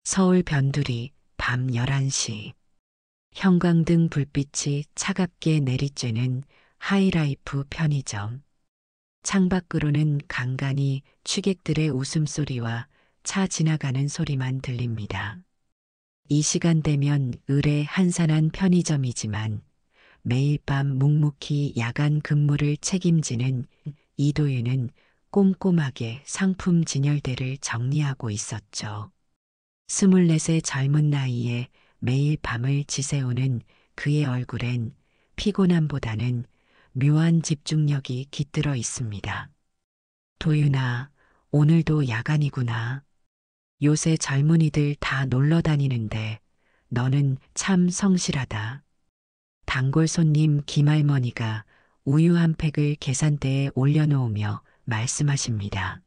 서울 변두리 밤 11시. 형광등 불빛이 차갑게 내리쬐는 하이라이프 편의점. 창밖으로는 간간히 취객들의 웃음소리와 차 지나가는 소리만 들립니다. 이 시간 되면 을의 한산한 편의점이지만 매일 밤 묵묵히 야간 근무를 책임지는 이도윤은 꼼꼼하게 상품 진열대를 정리하고 있었죠. 24의 젊은 나이에 매일 밤을 지새우는 그의 얼굴엔 피곤함보다는 묘한 집중력이 깃들어 있습니다. 도윤아, 오늘도 야간이구나. 요새 젊은이들 다 놀러 다니는데 너는 참 성실하다. 단골 손님 김할머니가 우유 한 팩을 계산대에 올려놓으며 말씀하십니다.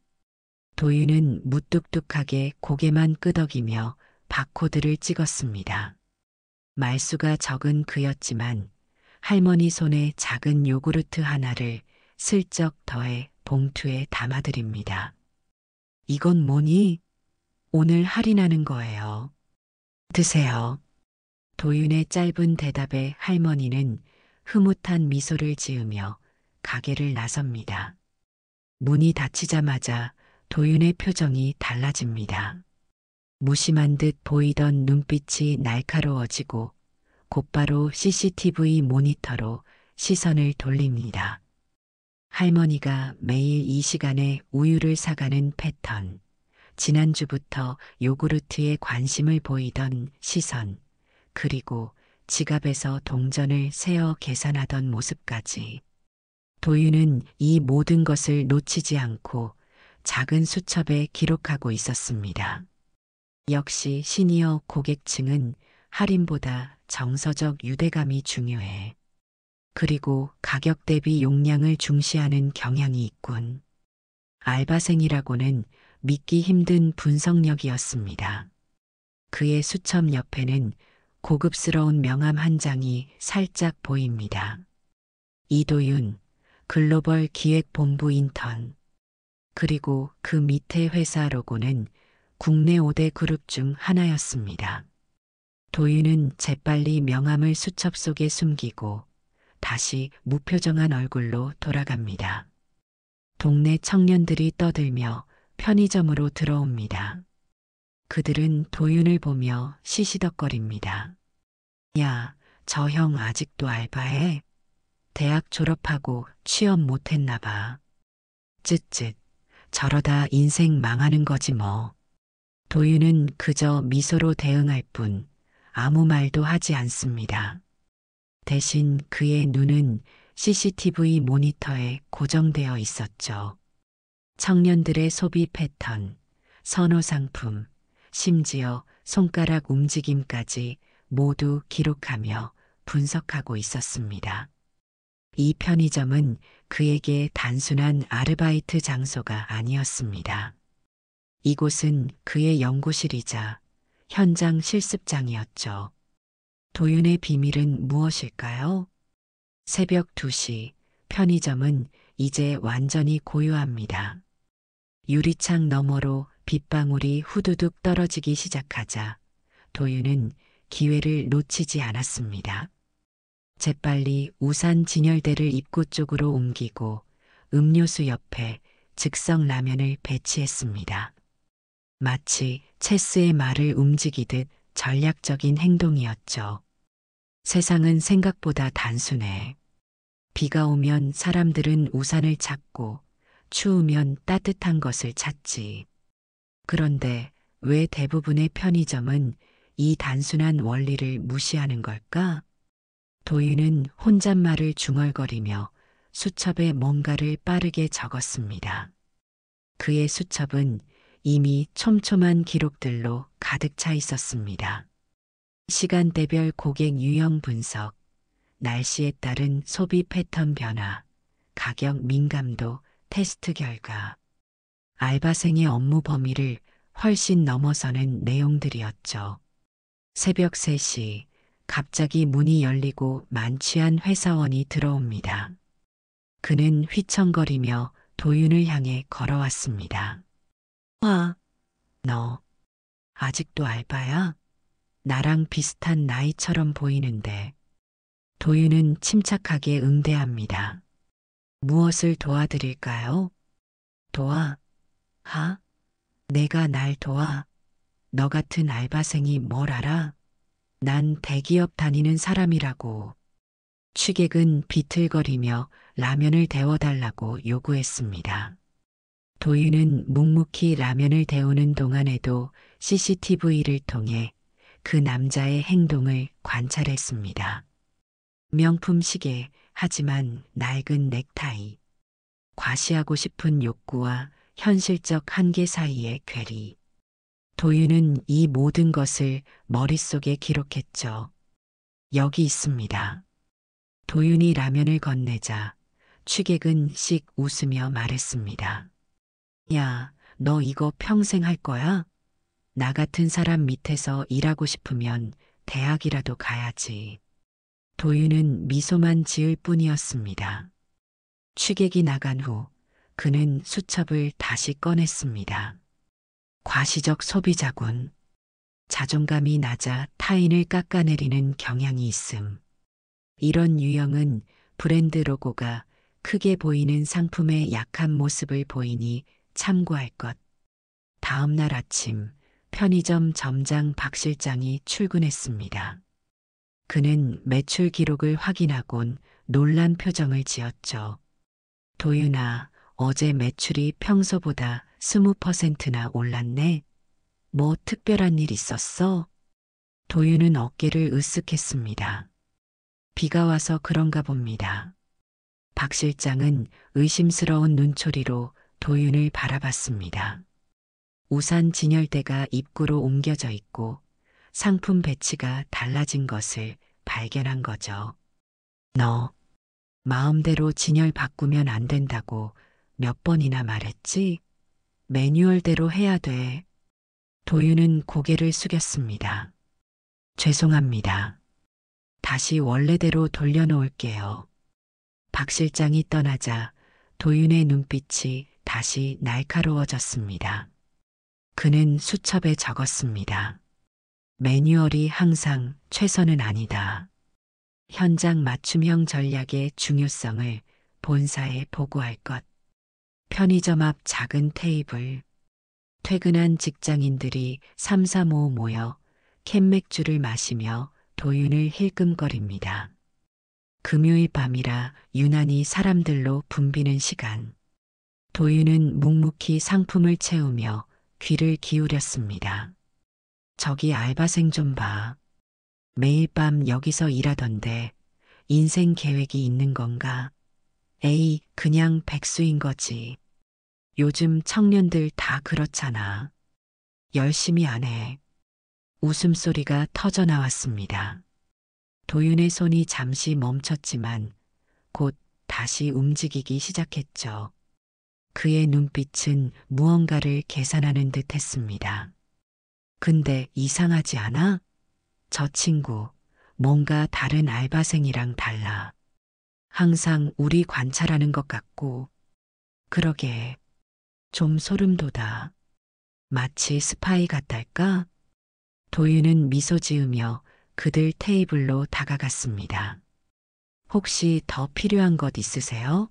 도윤은 무뚝뚝하게 고개만 끄덕이며 바코드를 찍었습니다. 말수가 적은 그였지만 할머니 손에 작은 요구르트 하나를 슬쩍 더해 봉투에 담아드립니다. 이건 뭐니? 오늘 할인하는 거예요. 드세요. 도윤의 짧은 대답에 할머니는 흐뭇한 미소를 지으며 가게를 나섭니다. 문이 닫히자마자 도윤의 표정이 달라집니다. 무심한 듯 보이던 눈빛이 날카로워지고 곧바로 CCTV 모니터로 시선을 돌립니다. 할머니가 매일 이 시간에 우유를 사가는 패턴, 지난주부터 요구르트에 관심을 보이던 시선, 그리고 지갑에서 동전을 세어 계산하던 모습까지. 도윤은 이 모든 것을 놓치지 않고 작은 수첩에 기록하고 있었습니다. 역시 시니어 고객층은 할인보다 정서적 유대감이 중요해. 그리고 가격 대비 용량을 중시하는 경향이 있군. 알바생이라고는 믿기 힘든 분석력이었습니다. 그의 수첩 옆에는 고급스러운 명함 한 장이 살짝 보입니다. 이도윤, 글로벌 기획본부 인턴. 그리고 그 밑에 회사 로고는 국내 5대 그룹 중 하나였습니다. 도윤은 재빨리 명함을 수첩 속에 숨기고 다시 무표정한 얼굴로 돌아갑니다. 동네 청년들이 떠들며 편의점으로 들어옵니다. 그들은 도윤을 보며 시시덕거립니다. 야, 저 형 아직도 알바해? 대학 졸업하고 취업 못했나 봐. 쯧쯧. 저러다 인생 망하는 거지 뭐. 도윤은 그저 미소로 대응할 뿐 아무 말도 하지 않습니다. 대신 그의 눈은 CCTV 모니터에 고정되어 있었죠. 청년들의 소비 패턴, 선호 상품, 심지어 손가락 움직임까지 모두 기록하며 분석하고 있었습니다. 이 편의점은 그에게 단순한 아르바이트 장소가 아니었습니다. 이곳은 그의 연구실이자 현장 실습장이었죠. 도윤의 비밀은 무엇일까요? 새벽 2시, 편의점은 이제 완전히 고요합니다. 유리창 너머로 빗방울이 후두둑 떨어지기 시작하자 도윤은 기회를 놓치지 않았습니다. 재빨리 우산 진열대를 입구 쪽으로 옮기고 음료수 옆에 즉석 라면을 배치했습니다. 마치 체스의 말을 움직이듯 전략적인 행동이었죠. 세상은 생각보다 단순해. 비가 오면 사람들은 우산을 찾고 추우면 따뜻한 것을 찾지. 그런데 왜 대부분의 편의점은 이 단순한 원리를 무시하는 걸까? 도윤은 혼잣말을 중얼거리며 수첩에 뭔가를 빠르게 적었습니다. 그의 수첩은 이미 촘촘한 기록들로 가득 차 있었습니다. 시간대별 고객 유형 분석, 날씨에 따른 소비 패턴 변화, 가격 민감도 테스트 결과, 알바생의 업무 범위를 훨씬 넘어서는 내용들이었죠. 새벽 3시, 갑자기 문이 열리고 만취한 회사원이 들어옵니다. 그는 휘청거리며 도윤을 향해 걸어왔습니다. 너 아직도 알바야? 나랑 비슷한 나이처럼 보이는데. 도윤은 침착하게 응대합니다. 무엇을 도와드릴까요? 도와? 하? 내가 날 도와? 너 같은 알바생이 뭘 알아? 난 대기업 다니는 사람이라고. 취객은 비틀거리며 라면을 데워달라고 요구했습니다. 도윤은 묵묵히 라면을 데우는 동안에도 CCTV를 통해 그 남자의 행동을 관찰했습니다. 명품 시계, 하지만 낡은 넥타이. 과시하고 싶은 욕구와 현실적 한계 사이의 괴리. 도윤은 이 모든 것을 머릿속에 기록했죠. 여기 있습니다. 도윤이 라면을 건네자 취객은 씩 웃으며 말했습니다. 야, 너 이거 평생 할 거야? 나 같은 사람 밑에서 일하고 싶으면 대학이라도 가야지. 도윤은 미소만 지을 뿐이었습니다. 취객이 나간 후 그는 수첩을 다시 꺼냈습니다. 과시적 소비자군. 자존감이 낮아 타인을 깎아내리는 경향이 있음. 이런 유형은 브랜드 로고가 크게 보이는 상품의 약한 모습을 보이니 참고할 것. 다음 날 아침 편의점 점장 박 실장이 출근했습니다. 그는 매출 기록을 확인하곤 놀란 표정을 지었죠. 도윤아, 어제 매출이 평소보다 20%나 올랐네. 뭐 특별한 일 있었어? 도윤은 어깨를 으쓱했습니다. 비가 와서 그런가 봅니다. 박 실장은 의심스러운 눈초리로 도윤을 바라봤습니다. 우산 진열대가 입구로 옮겨져 있고 상품 배치가 달라진 것을 발견한 거죠. 너 마음대로 진열 바꾸면 안 된다고 몇 번이나 말했지? 매뉴얼대로 해야 돼. 도윤은 고개를 숙였습니다. 죄송합니다. 다시 원래대로 돌려놓을게요. 박 실장이 떠나자 도윤의 눈빛이 다시 날카로워졌습니다. 그는 수첩에 적었습니다. 매뉴얼이 항상 최선은 아니다. 현장 맞춤형 전략의 중요성을 본사에 보고할 것. 편의점 앞 작은 테이블. 퇴근한 직장인들이 삼삼오오 모여 캔맥주를 마시며 도윤을 힐끔거립니다. 금요일 밤이라 유난히 사람들로 붐비는 시간. 도윤은 묵묵히 상품을 채우며 귀를 기울였습니다. 저기 알바생 좀 봐. 매일 밤 여기서 일하던데 인생 계획이 있는 건가? 에이, 그냥 백수인 거지. 요즘 청년들 다 그렇잖아. 열심히 안 해. 웃음소리가 터져 나왔습니다. 도윤의 손이 잠시 멈췄지만 곧 다시 움직이기 시작했죠. 그의 눈빛은 무언가를 계산하는 듯 했습니다. 근데 이상하지 않아? 저 친구, 뭔가 다른 알바생이랑 달라. 항상 우리 관찰하는 것 같고. 그러게, 좀 소름 돋아. 마치 스파이 같달까? 도윤은 미소 지으며 그들 테이블로 다가갔습니다. 혹시 더 필요한 것 있으세요?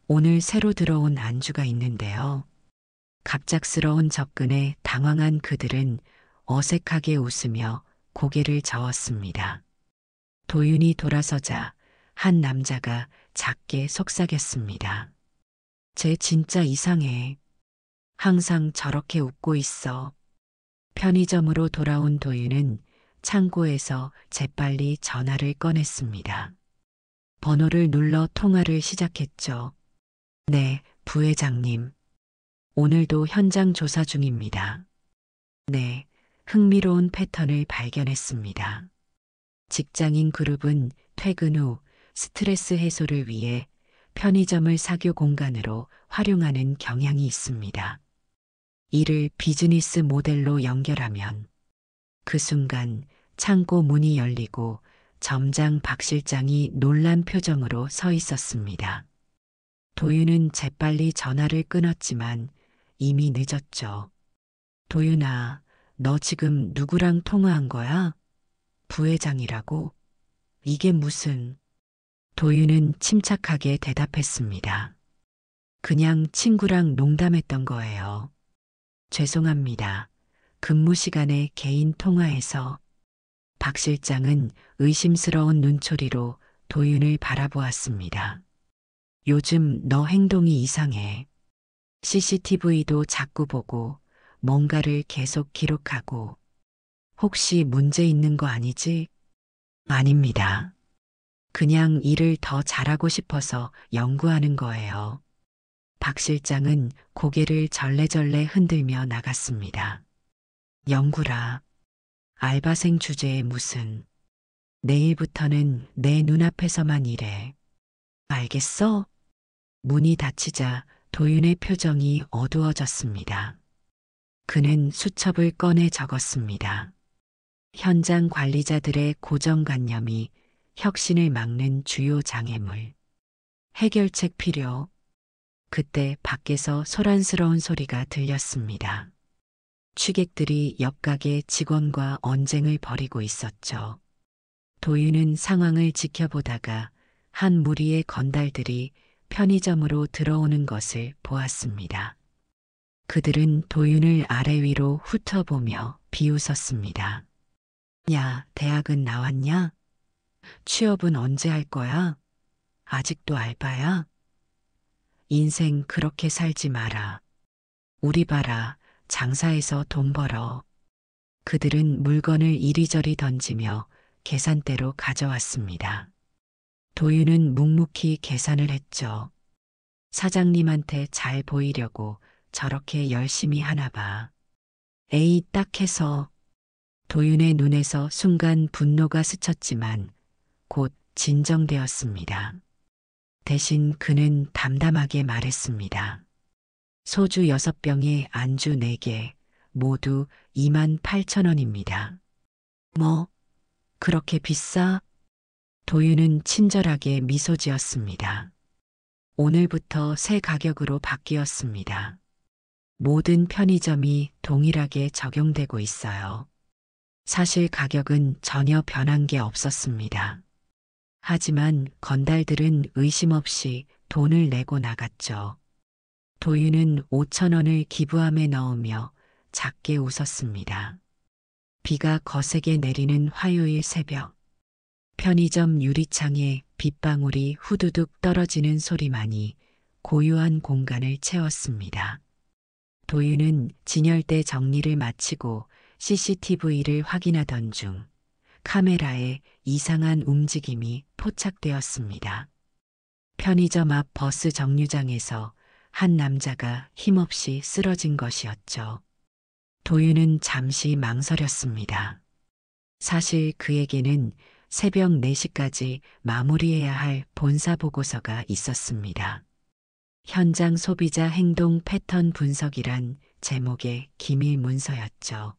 오늘 새로 들어온 안주가 있는데요. 갑작스러운 접근에 당황한 그들은 어색하게 웃으며 고개를 저었습니다. 도윤이 돌아서자 한 남자가 작게 속삭였습니다. 쟤 진짜 이상해. 항상 저렇게 웃고 있어. 편의점으로 돌아온 도윤은 창고에서 재빨리 전화를 꺼냈습니다. 번호를 눌러 통화를 시작했죠. 네, 부회장님. 오늘도 현장 조사 중입니다. 네, 흥미로운 패턴을 발견했습니다. 직장인 그룹은 퇴근 후 스트레스 해소를 위해 편의점을 사교 공간으로 활용하는 경향이 있습니다. 이를 비즈니스 모델로 연결하면 그 순간 창고 문이 열리고 점장 박 실장이 놀란 표정으로 서 있었습니다. 도윤은 재빨리 전화를 끊었지만 이미 늦었죠. 도윤아, 너 지금 누구랑 통화한 거야? 부회장이라고? 이게 무슨... 도윤은 침착하게 대답했습니다. 그냥 친구랑 농담했던 거예요. 죄송합니다. 근무 시간에 개인 통화에서. 박 실장은 의심스러운 눈초리로 도윤을 바라보았습니다. 요즘 너 행동이 이상해. CCTV도 자꾸 보고 뭔가를 계속 기록하고. 혹시 문제 있는 거 아니지? 아닙니다. 그냥 일을 더 잘하고 싶어서 연구하는 거예요. 박 실장은 고개를 절레절레 흔들며 나갔습니다. 연구라. 알바생 주제에 무슨. 내일부터는 내 눈앞에서만 일해. 알겠어? 문이 닫히자 도윤의 표정이 어두워졌습니다. 그는 수첩을 꺼내 적었습니다. 현장 관리자들의 고정관념이 혁신을 막는 주요 장애물. 해결책 필요. 그때 밖에서 소란스러운 소리가 들렸습니다. 취객들이 옆 가게 직원과 언쟁을 벌이고 있었죠. 도윤은 상황을 지켜보다가 한 무리의 건달들이 편의점으로 들어오는 것을 보았습니다. 그들은 도윤을 아래 위로 훑어보며 비웃었습니다. 야, 대학은 나왔냐? 취업은 언제 할 거야? 아직도 알바야? 인생 그렇게 살지 마라. 우리 봐라, 장사해서 돈 벌어. 그들은 물건을 이리저리 던지며 계산대로 가져왔습니다. 도윤은 묵묵히 계산을 했죠. 사장님한테 잘 보이려고 저렇게 열심히 하나 봐. 에이, 딱 해서. 도윤의 눈에서 순간 분노가 스쳤지만 곧 진정되었습니다. 대신 그는 담담하게 말했습니다. 소주 6병에 안주 4개, 모두 28,000원입니다. 뭐? 그렇게 비싸? 도윤은 친절하게 미소 지었습니다. 오늘부터 새 가격으로 바뀌었습니다. 모든 편의점이 동일하게 적용되고 있어요. 사실 가격은 전혀 변한 게 없었습니다. 하지만 건달들은 의심 없이 돈을 내고 나갔죠. 도윤은 5,000원을 기부함에 넣으며 작게 웃었습니다. 비가 거세게 내리는 화요일 새벽. 편의점 유리창에 빗방울이 후두둑 떨어지는 소리만이 고요한 공간을 채웠습니다. 도윤은 진열대 정리를 마치고 CCTV를 확인하던 중 카메라에 이상한 움직임이 포착되었습니다. 편의점 앞 버스 정류장에서 한 남자가 힘없이 쓰러진 것이었죠. 도윤은 잠시 망설였습니다. 사실 그에게는 새벽 4시까지 마무리해야 할 본사 보고서가 있었습니다. 현장 소비자 행동 패턴 분석이란 제목의 기밀 문서였죠.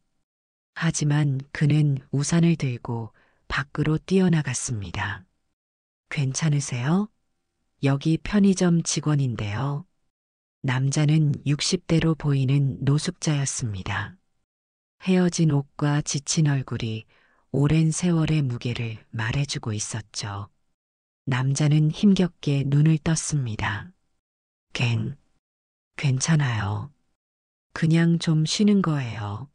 하지만 그는 우산을 들고 밖으로 뛰어나갔습니다. 괜찮으세요? 여기 편의점 직원인데요. 남자는 60대로 보이는 노숙자였습니다. 헤어진 옷과 지친 얼굴이 오랜 세월의 무게를 말해주고 있었죠. 남자는 힘겹게 눈을 떴습니다. 괜찮아요. 그냥 좀 쉬는 거예요.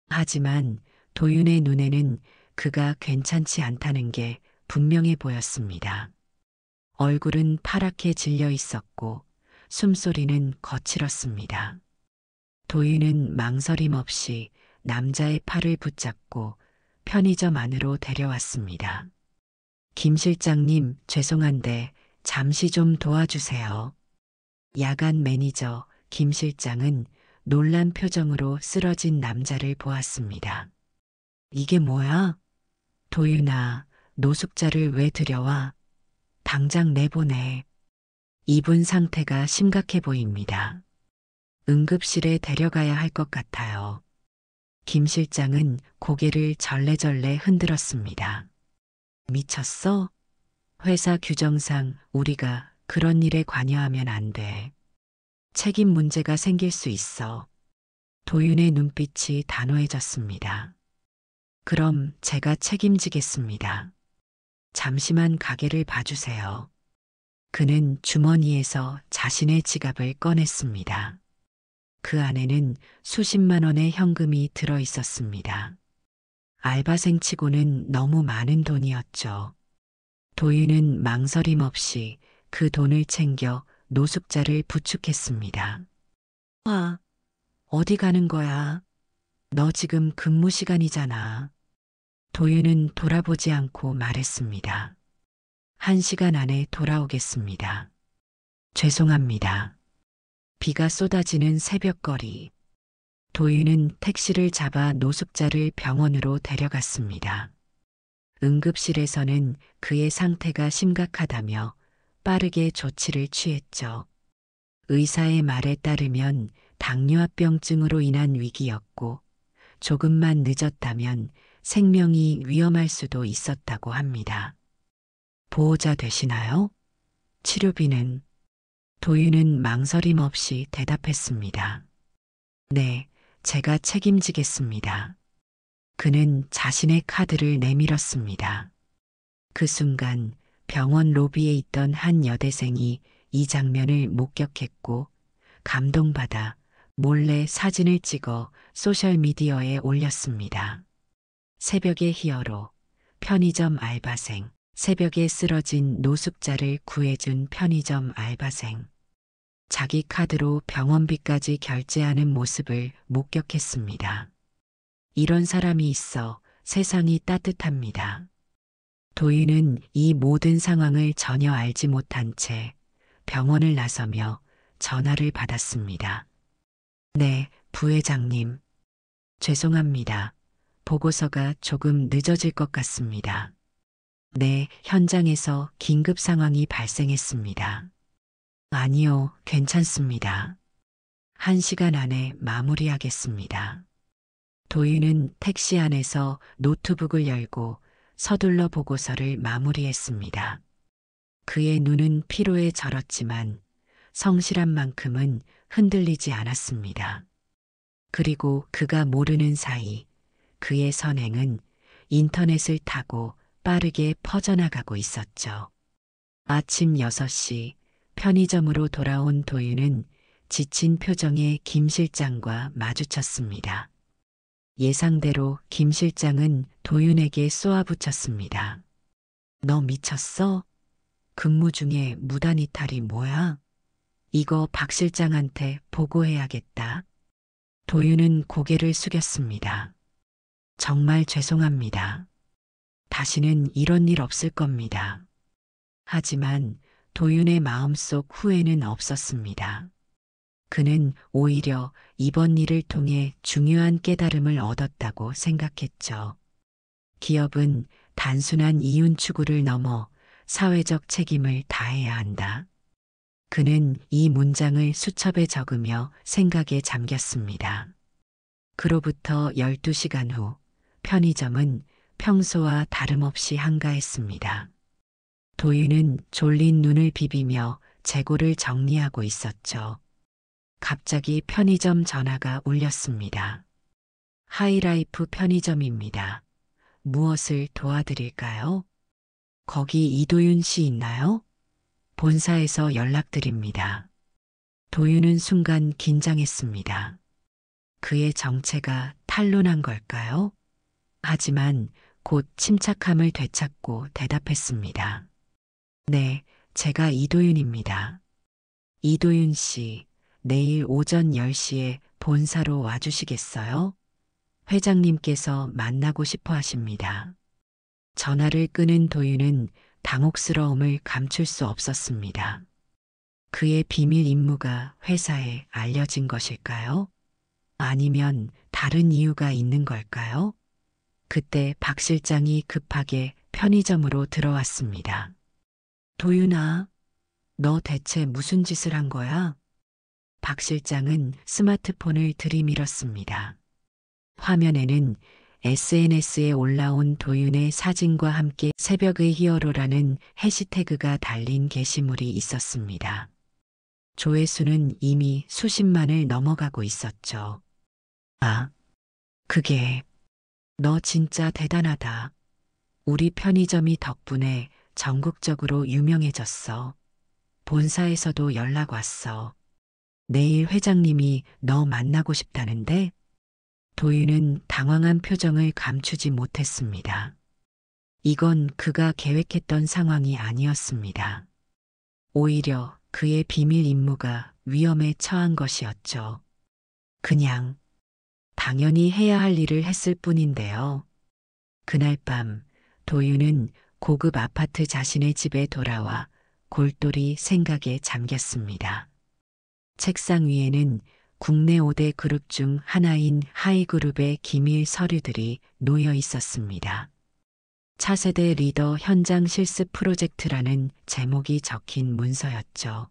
하지만 도윤의 눈에는 그가 괜찮지 않다는 게 분명해 보였습니다. 얼굴은 파랗게 질려 있었고 숨소리는 거칠었습니다. 도윤은 망설임 없이 남자의 팔을 붙잡고 편의점 안으로 데려왔습니다. 김 실장님, 죄송한데 잠시 좀 도와주세요. 야간 매니저 김 실장은 놀란 표정으로 쓰러진 남자를 보았습니다. 이게 뭐야? 도윤아, 노숙자를 왜 들여와? 당장 내보내. 이분 상태가 심각해 보입니다. 응급실에 데려가야 할 것 같아요. 김 실장은 고개를 절레절레 흔들었습니다. 미쳤어? 회사 규정상 우리가 그런 일에 관여하면 안 돼. 책임 문제가 생길 수 있어. 도윤의 눈빛이 단호해졌습니다. 그럼 제가 책임지겠습니다. 잠시만 가게를 봐주세요. 그는 주머니에서 자신의 지갑을 꺼냈습니다. 그 안에는 수십만 원의 현금이 들어 있었습니다. 알바생치고는 너무 많은 돈이었죠. 도윤은 망설임 없이 그 돈을 챙겨 노숙자를 부축했습니다. 와, 어디 가는 거야? 너 지금 근무 시간이잖아. 도윤은 돌아보지 않고 말했습니다. 1시간 안에 돌아오겠습니다. 죄송합니다. 비가 쏟아지는 새벽거리. 도윤은 택시를 잡아 노숙자를 병원으로 데려갔습니다. 응급실에서는 그의 상태가 심각하다며 빠르게 조치를 취했죠. 의사의 말에 따르면 당뇨합병증으로 인한 위기였고 조금만 늦었다면 생명이 위험할 수도 있었다고 합니다. 보호자 되시나요? 치료비는? 도윤은 망설임 없이 대답했습니다. 네, 제가 책임지겠습니다. 그는 자신의 카드를 내밀었습니다. 그 순간 병원 로비에 있던 한 여대생이 이 장면을 목격했고 감동받아 몰래 사진을 찍어 소셜미디어에 올렸습니다. 새벽의 히어로, 편의점 알바생, 새벽에 쓰러진 노숙자를 구해준 편의점 알바생. 자기 카드로 병원비까지 결제하는 모습을 목격했습니다. 이런 사람이 있어 세상이 따뜻합니다. 도윤은 이 모든 상황을 전혀 알지 못한 채 병원을 나서며 전화를 받았습니다. 네, 부회장님. 죄송합니다. 보고서가 조금 늦어질 것 같습니다. 네, 현장에서 긴급 상황이 발생했습니다. 아니요, 괜찮습니다. 1시간 안에 마무리하겠습니다. 도윤은 택시 안에서 노트북을 열고 서둘러 보고서를 마무리했습니다. 그의 눈은 피로에 절었지만 성실한 만큼은 흔들리지 않았습니다. 그리고 그가 모르는 사이 그의 선행은 인터넷을 타고 빠르게 퍼져나가고 있었죠. 아침 6시 편의점으로 돌아온 도윤은 지친 표정의 김 실장과 마주쳤습니다. 예상대로 김 실장은 도윤에게 쏘아붙였습니다. 너 미쳤어? 근무 중에 무단 이탈이 뭐야? 이거 박 실장한테 보고해야겠다. 도윤은 고개를 숙였습니다. 정말 죄송합니다. 다시는 이런 일 없을 겁니다. 하지만 도윤의 마음속 후회는 없었습니다. 그는 오히려 이번 일을 통해 중요한 깨달음을 얻었다고 생각했죠. 기업은 단순한 이윤 추구를 넘어 사회적 책임을 다해야 한다. 그는 이 문장을 수첩에 적으며 생각에 잠겼습니다. 그로부터 12시간 후 편의점은 평소와 다름없이 한가했습니다. 도윤은 졸린 눈을 비비며 재고를 정리하고 있었죠. 갑자기 편의점 전화가 울렸습니다. 하이라이프 편의점입니다. 무엇을 도와드릴까요? 거기 이도윤 씨 있나요? 본사에서 연락드립니다. 도윤은 순간 긴장했습니다. 그의 정체가 탄로난 걸까요? 하지만 곧 침착함을 되찾고 대답했습니다. 네, 제가 이도윤입니다. 이도윤 씨, 내일 오전 10시에 본사로 와주시겠어요? 회장님께서 만나고 싶어 하십니다. 전화를 끊은 도윤은 당혹스러움을 감출 수 없었습니다. 그의 비밀 임무가 회사에 알려진 것일까요? 아니면 다른 이유가 있는 걸까요? 그때 박 실장이 급하게 편의점으로 들어왔습니다. 도윤아, 너 대체 무슨 짓을 한 거야? 박 실장은 스마트폰을 들이밀었습니다. 화면에는 SNS에 올라온 도윤의 사진과 함께 새벽의 히어로라는 해시태그가 달린 게시물이 있었습니다. 조회수는 이미 수십만을 넘어가고 있었죠. 아, 그게, 너 진짜 대단하다. 우리 편의점이 덕분에 전국적으로 유명해졌어. 본사에서도 연락 왔어. 내일 회장님이 너 만나고 싶다는데 도윤은 당황한 표정을 감추지 못했습니다. 이건 그가 계획했던 상황이 아니었습니다. 오히려 그의 비밀 임무가 위험에 처한 것이었죠. 그냥 당연히 해야 할 일을 했을 뿐인데요. 그날 밤 도윤은 고급 아파트 자신의 집에 돌아와 골똘히 생각에 잠겼습니다. 책상 위에는 국내 5대 그룹 중 하나인 하이그룹의 기밀 서류들이 놓여 있었습니다. 차세대 리더 현장 실습 프로젝트라는 제목이 적힌 문서였죠.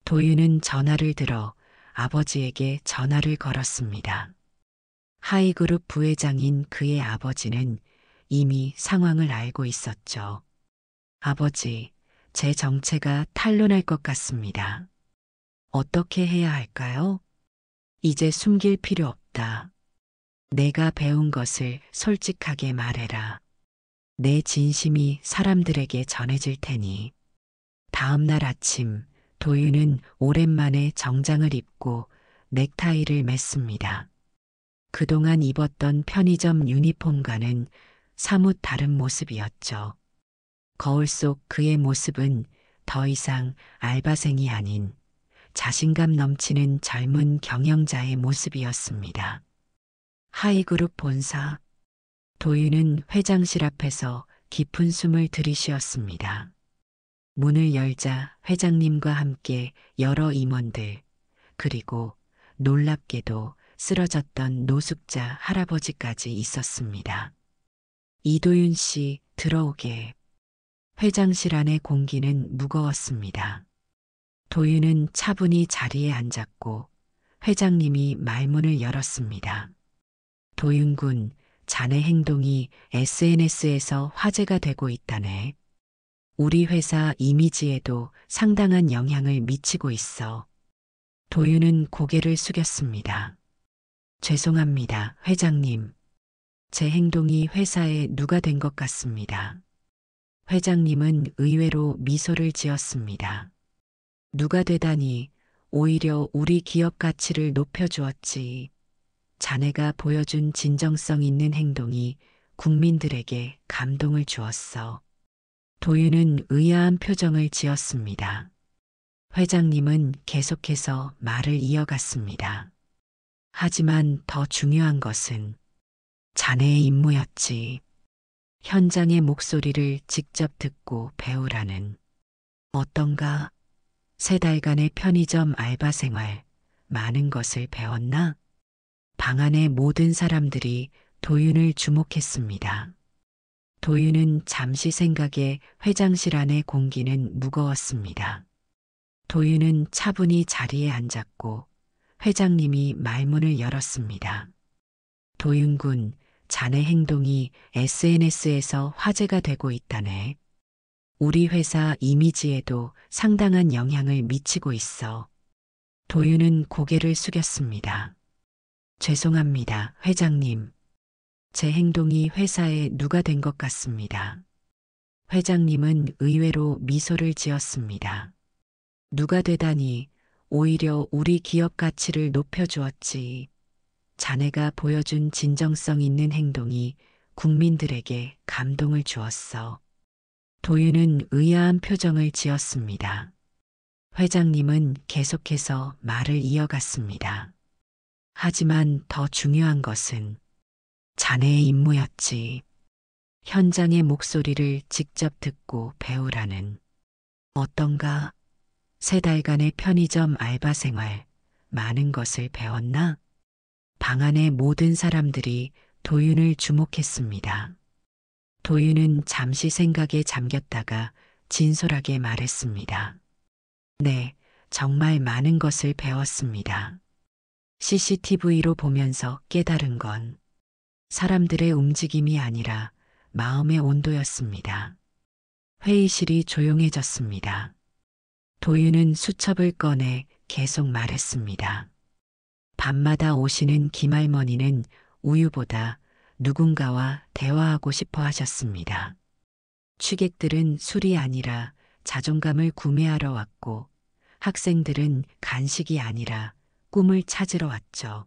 도윤은 전화를 들어 아버지에게 전화를 걸었습니다. 하이그룹 부회장인 그의 아버지는 이미 상황을 알고 있었죠. 아버지, 제 정체가 탄로날 것 같습니다. 어떻게 해야 할까요? 이제 숨길 필요 없다. 내가 배운 것을 솔직하게 말해라. 내 진심이 사람들에게 전해질 테니. 다음 날 아침, 도윤은 오랜만에 정장을 입고 넥타이를 맸습니다. 그동안 입었던 편의점 유니폼과는 사뭇 다른 모습이었죠. 거울 속 그의 모습은 더 이상 알바생이 아닌 자신감 넘치는 젊은 경영자의 모습이었습니다. 하이그룹 본사. 도윤은 회장실 앞에서 깊은 숨을 들이쉬었습니다. 문을 열자 회장님과 함께 여러 임원들, 그리고 놀랍게도 쓰러졌던 노숙자 할아버지까지 있었습니다. 이도윤 씨, 들어오게. 회장실 안의 공기는 무거웠습니다. 도윤은 차분히 자리에 앉았고 회장님이 말문을 열었습니다. 도윤 군, 자네 행동이 SNS에서 화제가 되고 있다네. 우리 회사 이미지에도 상당한 영향을 미치고 있어. 도윤은 고개를 숙였습니다. 죄송합니다, 회장님. 제 행동이 회사에 누가 된 것 같습니다. 회장님은 의외로 미소를 지었습니다. 누가 되다니, 오히려 우리 기업 가치를 높여주었지. 자네가 보여준 진정성 있는 행동이 국민들에게 감동을 주었어. 도윤은 의아한 표정을 지었습니다. 회장님은 계속해서 말을 이어갔습니다. 하지만 더 중요한 것은 자네의 임무였지. 현장의 목소리를 직접 듣고 배우라는. 어떤가? 3달간의 편의점 알바 생활, 많은 것을 배웠나? 방 안의 모든 사람들이 도윤을 주목했습니다. 도윤은 잠시 생각에 회장실 안의 공기는 무거웠습니다. 도윤은 차분히 자리에 앉았고 회장님이 말문을 열었습니다. 도윤 군, 자네 행동이 SNS에서 화제가 되고 있다네. 우리 회사 이미지에도 상당한 영향을 미치고 있어. 도윤은 고개를 숙였습니다. 죄송합니다, 회장님. 제 행동이 회사에 누가 된 것 같습니다. 회장님은 의외로 미소를 지었습니다. 누가 되다니, 오히려 우리 기업 가치를 높여주었지. 자네가 보여준 진정성 있는 행동이 국민들에게 감동을 주었어. 도윤은 의아한 표정을 지었습니다. 회장님은 계속해서 말을 이어갔습니다. 하지만 더 중요한 것은 자네의 임무였지. 현장의 목소리를 직접 듣고 배우라는. 어떤가? 3달간의 편의점 알바 생활, 많은 것을 배웠나? 방 안의 모든 사람들이 도윤을 주목했습니다. 도윤은 잠시 생각에 잠겼다가 진솔하게 말했습니다. 네, 정말 많은 것을 배웠습니다. CCTV로 보면서 깨달은 건 사람들의 움직임이 아니라 마음의 온도였습니다. 회의실이 조용해졌습니다. 도윤은 수첩을 꺼내 계속 말했습니다. 밤마다 오시는 김할머니는 우유보다 누군가와 대화하고 싶어 하셨습니다. 취객들은 술이 아니라 자존감을 구매하러 왔고 학생들은 간식이 아니라 꿈을 찾으러 왔죠.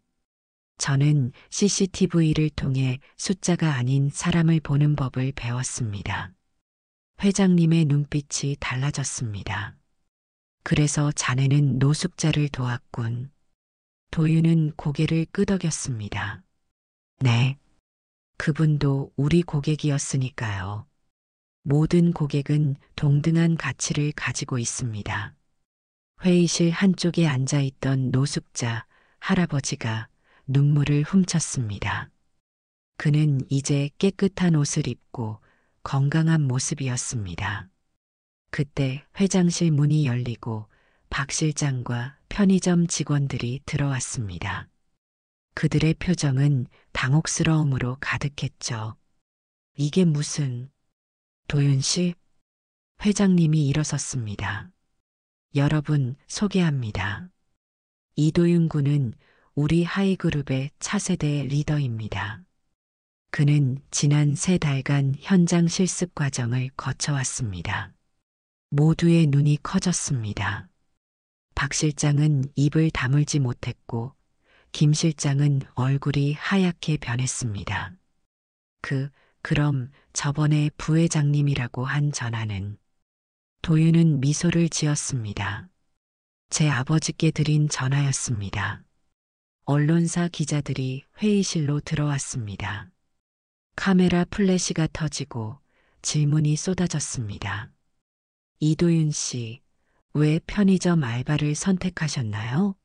저는 CCTV를 통해 숫자가 아닌 사람을 보는 법을 배웠습니다. 회장님의 눈빛이 달라졌습니다. 그래서 자네는 노숙자를 도왔군. 도윤은 고개를 끄덕였습니다. 네. 그분도 우리 고객이었으니까요. 모든 고객은 동등한 가치를 가지고 있습니다. 회의실 한쪽에 앉아있던 노숙자 할아버지가 눈물을 훔쳤습니다. 그는 이제 깨끗한 옷을 입고 건강한 모습이었습니다. 그때 회장실 문이 열리고 박 실장과 편의점 직원들이 들어왔습니다. 그들의 표정은 당혹스러움으로 가득했죠. 이게 무슨... 도윤 씨? 회장님이 일어섰습니다. 여러분 소개합니다. 이도윤 군은 우리 하이그룹의 차세대 리더입니다. 그는 지난 3달간 현장 실습 과정을 거쳐왔습니다. 모두의 눈이 커졌습니다. 박 실장은 입을 다물지 못했고 김 실장은 얼굴이 하얗게 변했습니다. 그럼 저번에 부회장님이라고 한 전화는? 도윤은 미소를 지었습니다. 제 아버지께 드린 전화였습니다. 언론사 기자들이 회의실로 들어왔습니다. 카메라 플래시가 터지고 질문이 쏟아졌습니다. 이도윤 씨, 왜 편의점 알바를 선택하셨나요?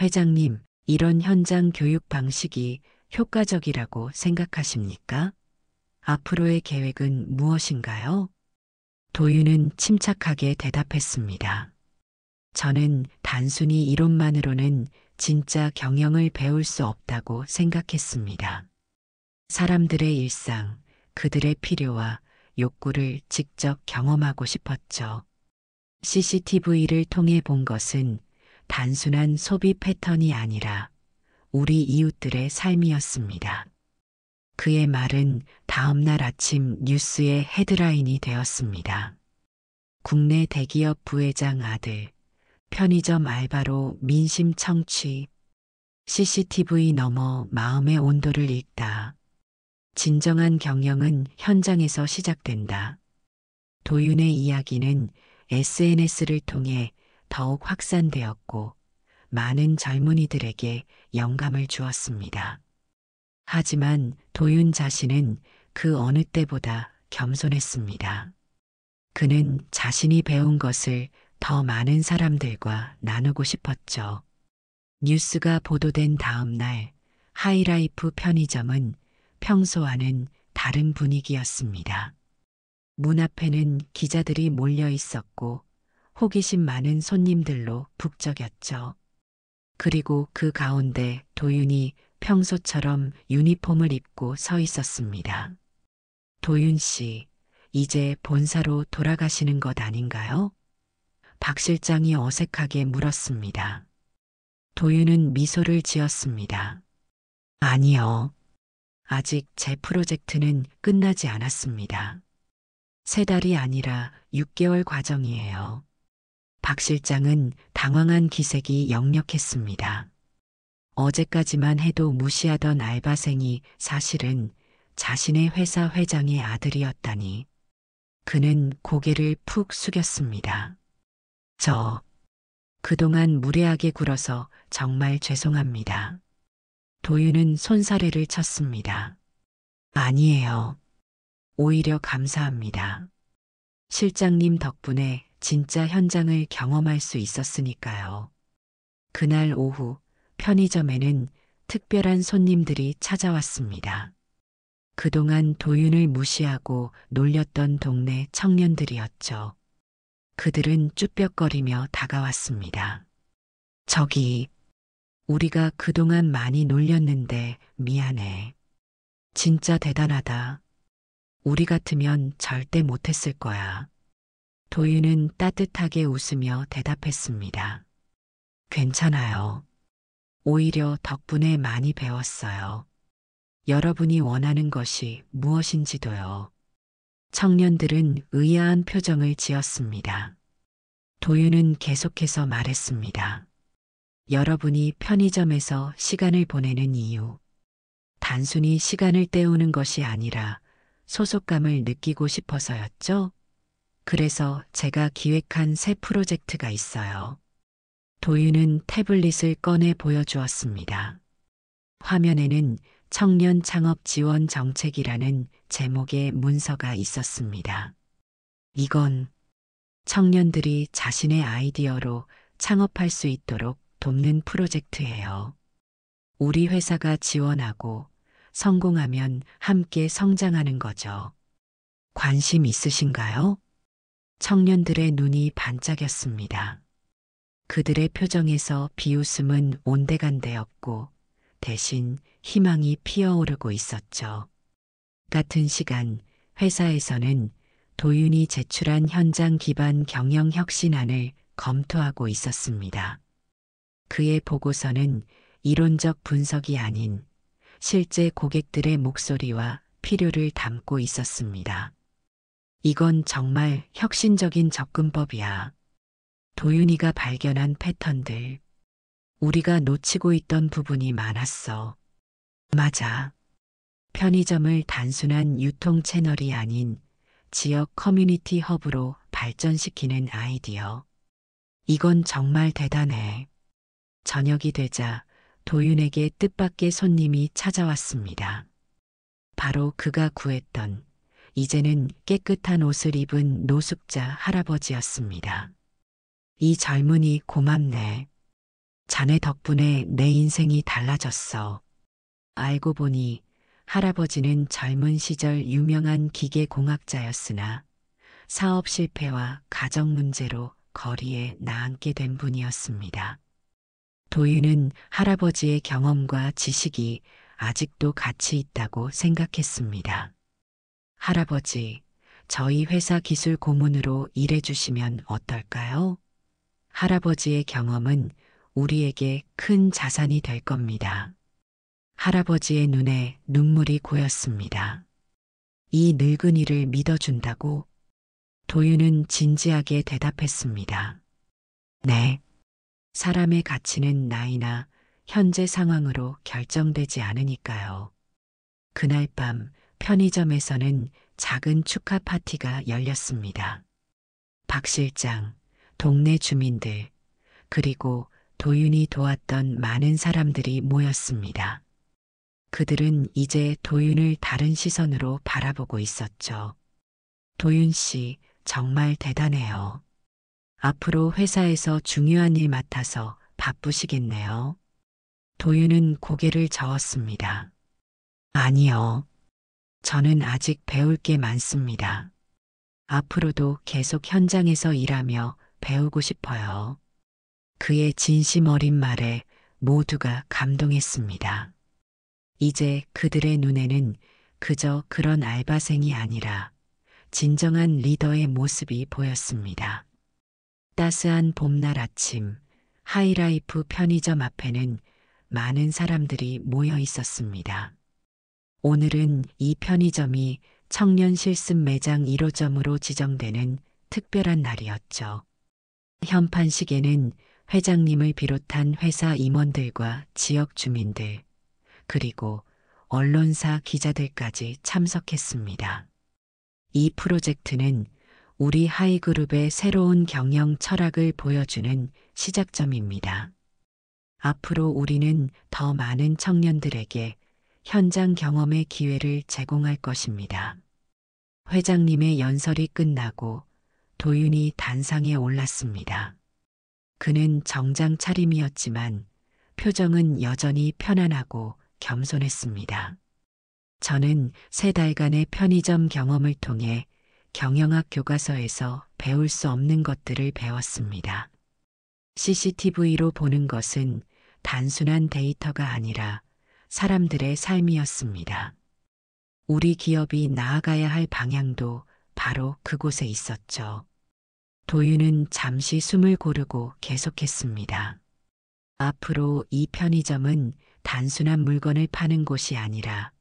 회장님, 이런 현장 교육 방식이 효과적이라고 생각하십니까? 앞으로의 계획은 무엇인가요? 도윤은 침착하게 대답했습니다. 저는 단순히 이론만으로는 진짜 경영을 배울 수 없다고 생각했습니다. 사람들의 일상, 그들의 필요와 욕구를 직접 경험하고 싶었죠. CCTV를 통해 본 것은 단순한 소비 패턴이 아니라 우리 이웃들의 삶이었습니다. 그의 말은 다음 날 아침 뉴스의 헤드라인이 되었습니다. 국내 대기업 부회장 아들, 편의점 알바로 민심 청취, CCTV 넘어 마음의 온도를 읽다. 진정한 경영은 현장에서 시작된다. 도윤의 이야기는 SNS를 통해 더욱 확산되었고 많은 젊은이들에게 영감을 주었습니다. 하지만 도윤 자신은 그 어느 때보다 겸손했습니다. 그는 자신이 배운 것을 더 많은 사람들과 나누고 싶었죠. 뉴스가 보도된 다음 날 하이라이프 편의점은 평소와는 다른 분위기였습니다. 문 앞에는 기자들이 몰려 있었고 호기심 많은 손님들로 북적였죠. 그리고 그 가운데 도윤이 평소처럼 유니폼을 입고 서 있었습니다. 도윤 씨, 이제 본사로 돌아가시는 것 아닌가요? 박 실장이 어색하게 물었습니다. 도윤은 미소를 지었습니다. 아니요. 아직 제 프로젝트는 끝나지 않았습니다. 3달이 아니라 6개월 과정이에요. 박 실장은 당황한 기색이 역력했습니다. 어제까지만 해도 무시하던 알바생이 사실은 자신의 회사 회장의 아들이었다니. 그는 고개를 푹 숙였습니다. 그동안 무례하게 굴어서 정말 죄송합니다. 도윤은 손사래를 쳤습니다. 아니에요. 오히려 감사합니다. 실장님 덕분에 진짜 현장을 경험할 수 있었으니까요. 그날 오후 편의점에는 특별한 손님들이 찾아왔습니다. 그동안 도윤을 무시하고 놀렸던 동네 청년들이었죠. 그들은 쭈뼛거리며 다가왔습니다. 저기, 우리가 그동안 많이 놀렸는데 미안해. 진짜 대단하다. 우리 같으면 절대 못했을 거야. 도윤은 따뜻하게 웃으며 대답했습니다. 괜찮아요. 오히려 덕분에 많이 배웠어요. 여러분이 원하는 것이 무엇인지도요. 청년들은 의아한 표정을 지었습니다. 도윤은 계속해서 말했습니다. 여러분이 편의점에서 시간을 보내는 이유. 단순히 시간을 때우는 것이 아니라 소속감을 느끼고 싶어서였죠? 그래서 제가 기획한 새 프로젝트가 있어요. 도윤은 태블릿을 꺼내 보여주었습니다. 화면에는 청년 창업 지원 정책이라는 제목의 문서가 있었습니다. 이건 청년들이 자신의 아이디어로 창업할 수 있도록 돕는 프로젝트예요. 우리 회사가 지원하고 성공하면 함께 성장하는 거죠. 관심 있으신가요? 청년들의 눈이 반짝였습니다. 그들의 표정에서 비웃음은 온데간데였고 대신 희망이 피어오르고 있었죠. 같은 시간 회사에서는 도윤이 제출한 현장 기반 경영 혁신안을 검토하고 있었습니다. 그의 보고서는 이론적 분석이 아닌 실제 고객들의 목소리와 필요를 담고 있었습니다. 이건 정말 혁신적인 접근법이야. 도윤이가 발견한 패턴들, 우리가 놓치고 있던 부분이 많았어. 맞아. 편의점을 단순한 유통 채널이 아닌 지역 커뮤니티 허브로 발전시키는 아이디어. 이건 정말 대단해. 저녁이 되자 도윤에게 뜻밖의 손님이 찾아왔습니다. 바로 그가 구했던 이제는 깨끗한 옷을 입은 노숙자 할아버지였습니다. 이 젊은이 고맙네. 자네 덕분에 내 인생이 달라졌어. 알고 보니 할아버지는 젊은 시절 유명한 기계공학자였으나 사업 실패와 가정 문제로 거리에 나앉게 된 분이었습니다. 도윤은 할아버지의 경험과 지식이 아직도 가치 있다고 생각했습니다. 할아버지, 저희 회사 기술 고문으로 일해주시면 어떨까요? 할아버지의 경험은 우리에게 큰 자산이 될 겁니다. 할아버지의 눈에 눈물이 고였습니다. 이 늙은이를 믿어준다고? 도윤은 진지하게 대답했습니다. 네. 사람의 가치는 나이나 현재 상황으로 결정되지 않으니까요. 그날 밤 편의점에서는 작은 축하 파티가 열렸습니다. 박 실장, 동네 주민들, 그리고 도윤이 도왔던 많은 사람들이 모였습니다. 그들은 이제 도윤을 다른 시선으로 바라보고 있었죠. 도윤 씨, 정말 대단해요. 앞으로 회사에서 중요한 일 맡아서 바쁘시겠네요. 도윤은 고개를 저었습니다. 아니요. 저는 아직 배울 게 많습니다. 앞으로도 계속 현장에서 일하며 배우고 싶어요. 그의 진심 어린 말에 모두가 감동했습니다. 이제 그들의 눈에는 그저 그런 알바생이 아니라 진정한 리더의 모습이 보였습니다. 따스한 봄날 아침, 하이라이프 편의점 앞에는 많은 사람들이 모여 있었습니다. 오늘은 이 편의점이 청년 실습 매장 1호점으로 지정되는 특별한 날이었죠. 현판식에는 회장님을 비롯한 회사 임원들과 지역 주민들, 그리고 언론사 기자들까지 참석했습니다. 이 프로젝트는 우리 하이그룹의 새로운 경영 철학을 보여주는 시작점입니다. 앞으로 우리는 더 많은 청년들에게 현장 경험의 기회를 제공할 것입니다. 회장님의 연설이 끝나고 도윤이 단상에 올랐습니다. 그는 정장 차림이었지만 표정은 여전히 편안하고 겸손했습니다. 저는 3달간의 편의점 경험을 통해 경영학 교과서에서 배울 수 없는 것들을 배웠습니다. CCTV로 보는 것은 단순한 데이터가 아니라 사람들의 삶이었습니다. 우리 기업이 나아가야 할 방향도 바로 그곳에 있었죠. 도윤은 잠시 숨을 고르고 계속했습니다. 앞으로 이 편의점은 단순한 물건을 파는 곳이 아니라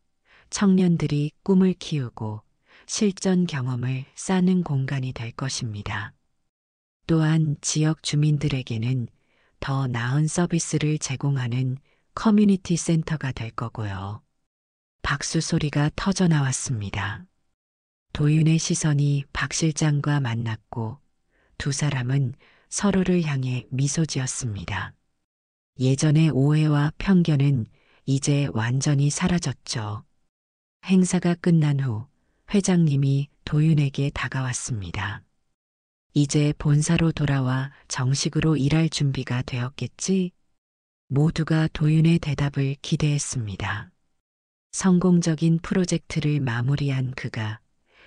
청년들이 꿈을 키우고 실전 경험을 쌓는 공간이 될 것입니다. 또한 지역 주민들에게는 더 나은 서비스를 제공하는 커뮤니티 센터가 될 거고요. 박수 소리가 터져 나왔습니다. 도윤의 시선이 박 실장과 만났고 두 사람은 서로를 향해 미소 지었습니다. 예전의 오해와 편견은 이제 완전히 사라졌죠. 행사가 끝난 후 회장님이 도윤에게 다가왔습니다. 이제 본사로 돌아와 정식으로 일할 준비가 되었겠지? 모두가 도윤의 대답을 기대했습니다. 성공적인 프로젝트를 마무리한 그가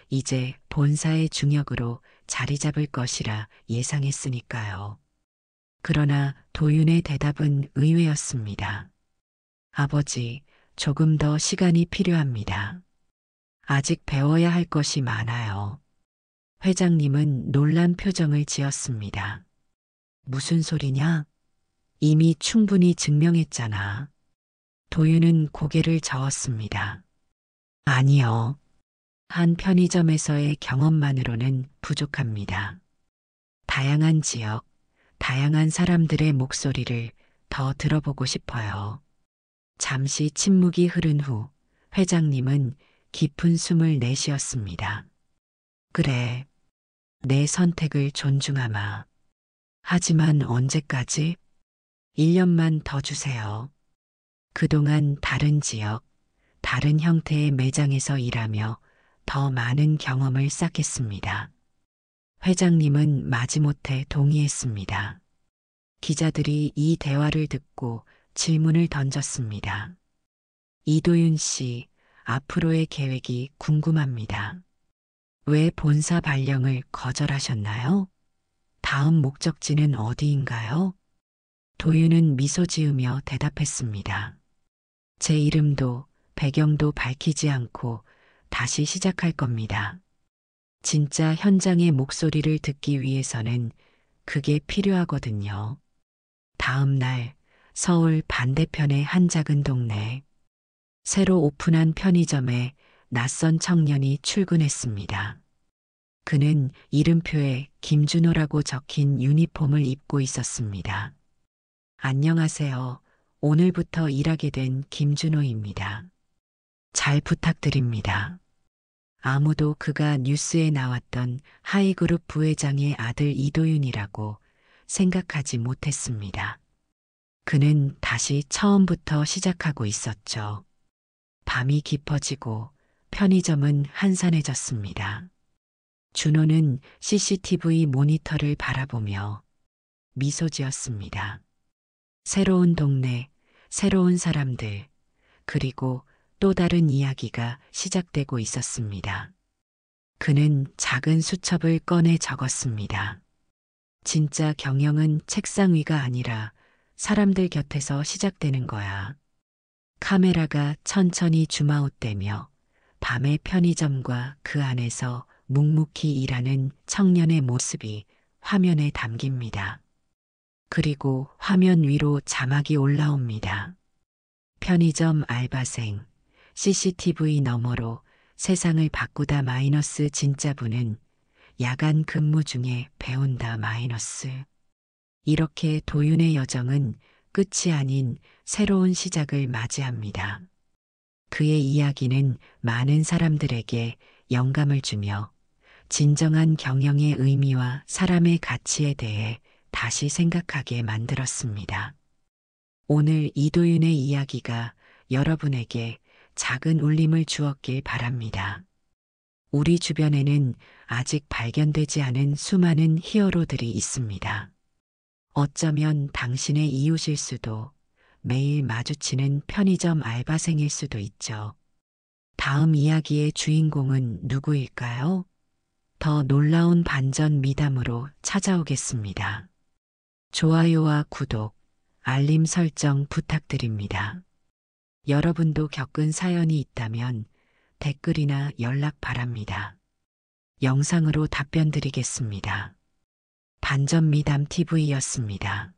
이제 본사의 중역으로 자리 잡을 것이라 예상했으니까요. 그러나 도윤의 대답은 의외였습니다. 아버지, 조금 더 시간이 필요합니다. 아직 배워야 할 것이 많아요. 회장님은 놀란 표정을 지었습니다. 무슨 소리냐? 이미 충분히 증명했잖아. 도윤은 고개를 저었습니다. 아니요. 한 편의점에서의 경험만으로는 부족합니다. 다양한 지역, 다양한 사람들의 목소리를 더 들어보고 싶어요. 잠시 침묵이 흐른 후 회장님은 깊은 숨을 내쉬었습니다. 그래, 내 선택을 존중하마. 하지만 언제까지? 1년만 더 주세요. 그동안 다른 지역, 다른 형태의 매장에서 일하며 더 많은 경험을 쌓겠습니다. 회장님은 마지못해 동의했습니다. 기자들이 이 대화를 듣고 질문을 던졌습니다. 이도윤 씨, 앞으로의 계획이 궁금합니다. 왜 본사 발령을 거절하셨나요? 다음 목적지는 어디인가요? 도윤은 미소 지으며 대답했습니다. 제 이름도 배경도 밝히지 않고 다시 시작할 겁니다. 진짜 현장의 목소리를 듣기 위해서는 그게 필요하거든요. 다음 날 서울 반대편의 한 작은 동네. 새로 오픈한 편의점에 낯선 청년이 출근했습니다. 그는 이름표에 김준호라고 적힌 유니폼을 입고 있었습니다. 안녕하세요. 오늘부터 일하게 된 김준호입니다. 잘 부탁드립니다. 아무도 그가 뉴스에 나왔던 하이그룹 부회장의 아들 이도윤이라고 생각하지 못했습니다. 그는 다시 처음부터 시작하고 있었죠. 밤이 깊어지고 편의점은 한산해졌습니다. 준호는 CCTV 모니터를 바라보며 미소 지었습니다. 새로운 동네, 새로운 사람들, 그리고 또 다른 이야기가 시작되고 있었습니다. 그는 작은 수첩을 꺼내 적었습니다. 진짜 경영은 책상 위가 아니라 사람들 곁에서 시작되는 거야. 카메라가 천천히 줌아웃되며 밤의 편의점과 그 안에서 묵묵히 일하는 청년의 모습이 화면에 담깁니다. 그리고 화면 위로 자막이 올라옵니다. 편의점 알바생, CCTV 너머로 세상을 바꾸다 마이너스 진짜분은 야간 근무 중에 배운다 마이너스. 이렇게 도윤의 여정은 끝이 아닌 새로운 시작을 맞이합니다. 그의 이야기는 많은 사람들에게 영감을 주며 진정한 경영의 의미와 사람의 가치에 대해 다시 생각하게 만들었습니다. 오늘 이도윤의 이야기가 여러분에게 작은 울림을 주었길 바랍니다. 우리 주변에는 아직 발견되지 않은 수많은 히어로들이 있습니다. 어쩌면 당신의 이웃일 수도, 매일 마주치는 편의점 알바생일 수도 있죠. 다음 이야기의 주인공은 누구일까요? 더 놀라운 반전 미담으로 찾아오겠습니다. 좋아요와 구독, 알림 설정 부탁드립니다. 여러분도 겪은 사연이 있다면 댓글이나 연락 바랍니다. 영상으로 답변 드리겠습니다. 반전 미담 TV였습니다.